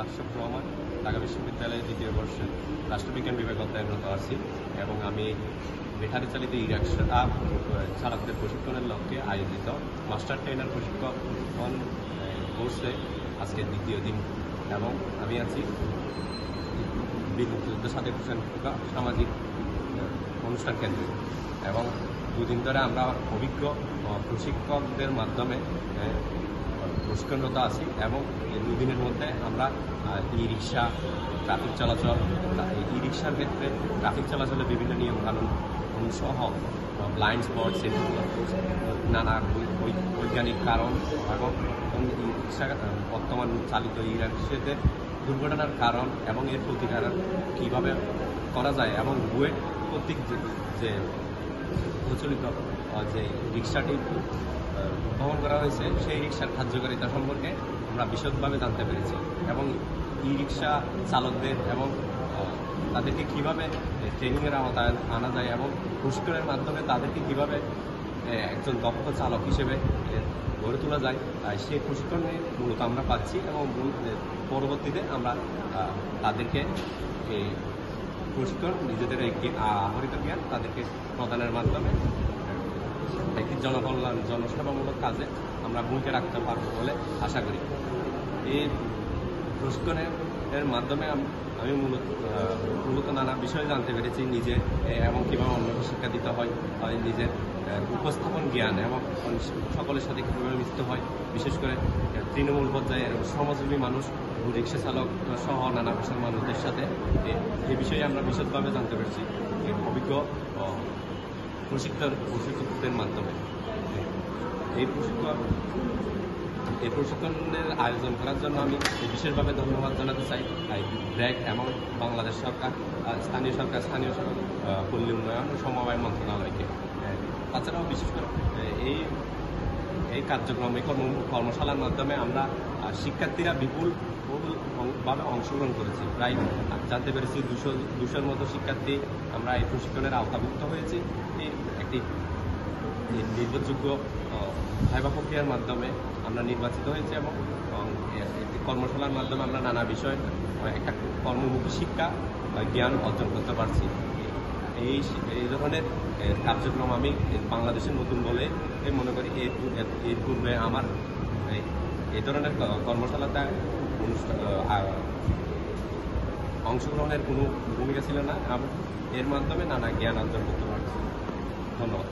আশরাফুর রহমান, ঢাকা বিশ্ববিদ্যালয়ের দ্বিতীয় বর্ষের রাষ্ট্রবিজ্ঞান বিভাগে অধ্যয়নরত আছি এবং আমি ব্যাটারি চালিত ই-রিকশা চালকদের প্রশিক্ষণের লক্ষ্যে আয়োজিত মাস্টার ট্রেনার প্রশিক্ষণ কোর্সে আজকে দ্বিতীয় দিন এবং আমি আছি মুক্তিযুদ্ধ সাথে সামাজিক অনুষ্ঠান কেন্দ্রে এবং দুদিন ধরে আমরা অভিজ্ঞ প্রশিক্ষকদের মাধ্যমে প্রশিক্ষণরত আছি এবং এই দুদিনের মধ্যে আমরা ই-রিকশা, ট্রাফিক চলাচল, ই-রিকশার ক্ষেত্রে ট্রাফিক চলাচলের বিভিন্ন নিয়মকানুন সহ ব্লাইন্ড স্পট, নানা বৈজ্ঞানিক কারণ এবং ই-রিকশা বর্তমান চালিত ই-রিকশাদের দুর্ঘটনার কারণ এবং এর প্রতিকার কীভাবে করা যায় এবং বুয়েট কর্তৃক যে প্রচলিত যে রিক্সাটি উদ্ভাবন করা হয়েছে সেই রিক্সার কার্যকারিতা সম্পর্কে আমরা বিশদভাবে জানতে পেরেছি এবং ই রিক্সা চালকদের এবং তাদেরকে কীভাবে ট্রেনিংয়ের আওতায় আনা যায় এবং প্রশিক্ষণের মাধ্যমে তাদেরকে কীভাবে একজন দক্ষ চালক হিসেবে গড়ে তোলা যায় সেই প্রশিক্ষণ মূলত আমরা পাচ্ছি এবং পরবর্তীতে আমরা তাদেরকে এই প্রশিক্ষণ নিজেদের একটি আহরিত জ্ঞান তাদেরকে প্রদানের মাধ্যমে একটি জনসেবামূলক কাজে আমরা ভূমিকা রাখতে পারবো বলে আশা করি। এই প্রশিক্ষণের মাধ্যমে আমি মূলত নানা বিষয় জানতে পেরেছি নিজে এবং কীভাবে অন্যকে শিক্ষা দিতে হয়, নিজের উপস্থাপন জ্ঞান এবং সকলের সাথে কীভাবে মিশতে হয়, বিশেষ করে তৃণমূল পর্যায়ের সমাজসেবী মানুষ, রিক্সা চালক সহ নানা পেশার মানুষদের সাথে এই বিষয়ে আমরা বিশদভাবে জানতে পেরেছি অভিজ্ঞ প্রশিক্ষকদের মাধ্যমে। এই প্রশিক্ষণের আয়োজন করার জন্য আমি বিশেষভাবে ধন্যবাদ জানাতে চাই ব্র্যাক এবং বাংলাদেশ সরকার, স্থানীয় সরকার পল্লী উন্নয়ন ও সমবায় মন্ত্রণালয়কে। তাছাড়াও বিশেষ করে এই কার্যক্রম, এই কর্মশালার মাধ্যমে আমরা শিক্ষার্থীরা বিপুলভাবে অংশগ্রহণ করেছি। প্রায় জানতে পেরেছি 200-র মতো শিক্ষার্থী আমরা এই প্রশিক্ষণের আওতাভুক্ত হয়েছি। একটি নির্ভরযোগ্য ভাইবা প্রক্রিয়ার মাধ্যমে আমরা নির্বাচিত হয়েছি এবং একটি কর্মশালার মাধ্যমে আমরা নানা বিষয় একটা কর্মমুখী শিক্ষা জ্ঞান অর্জন করতে পারছি। এই ধরনের কার্যক্রম আমি বাংলাদেশের নতুন বলে মনে করি। এর পূর্বে আমার এই ধরনের কর্মশালাতে অংশগ্রহণের কোনো ভূমিকা ছিল না এবং এর মাধ্যমে নানা জ্ঞান অর্জন করতে পারছি। ধন্যবাদ।